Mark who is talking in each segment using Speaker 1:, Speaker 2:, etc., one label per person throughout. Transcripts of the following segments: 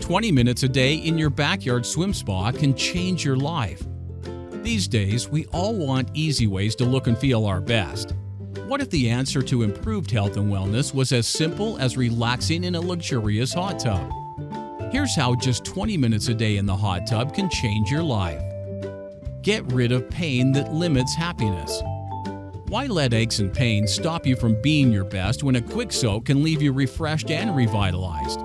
Speaker 1: 20 minutes a day in your backyard swim spa can change your life. These days, we all want easy ways to look and feel our best. What if the answer to improved health and wellness was as simple as relaxing in a luxurious hot tub? Here's how just 20 minutes a day in the hot tub can change your life. Get rid of pain that limits happiness. Why let aches and pains stop you from being your best when a quick soak can leave you refreshed and revitalized?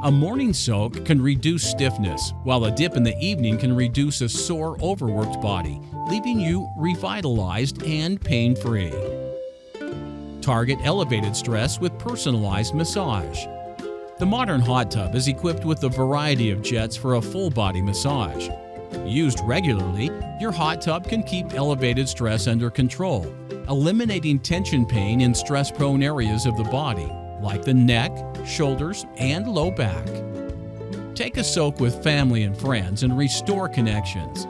Speaker 1: A morning soak can reduce stiffness, while a dip in the evening can reduce a sore, overworked body, leaving you revitalized and pain-free. Target elevated stress with personalized massage. The modern hot tub is equipped with a variety of jets for a full-body massage. Used regularly, your hot tub can keep elevated stress under control, eliminating tension pain in stress-prone areas of the body, like the neck, shoulders, and low back. Take a soak with family and friends and restore connections.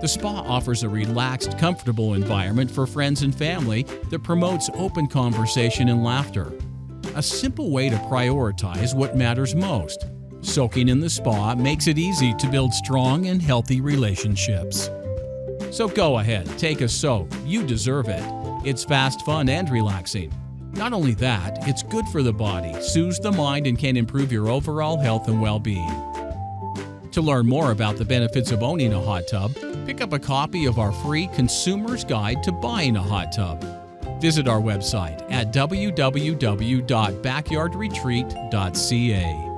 Speaker 1: The spa offers a relaxed, comfortable environment for friends and family that promotes open conversation and laughter. A simple way to prioritize what matters most. Soaking in the spa makes it easy to build strong and healthy relationships. So go ahead, take a soak. You deserve it. It's fast, fun, and relaxing. Not only that, it's good for the body, soothes the mind, and can improve your overall health and well-being. To learn more about the benefits of owning a hot tub, pick up a copy of our free Consumer's Guide to Buying a Hot Tub. Visit our website at www.backyardretreat.ca.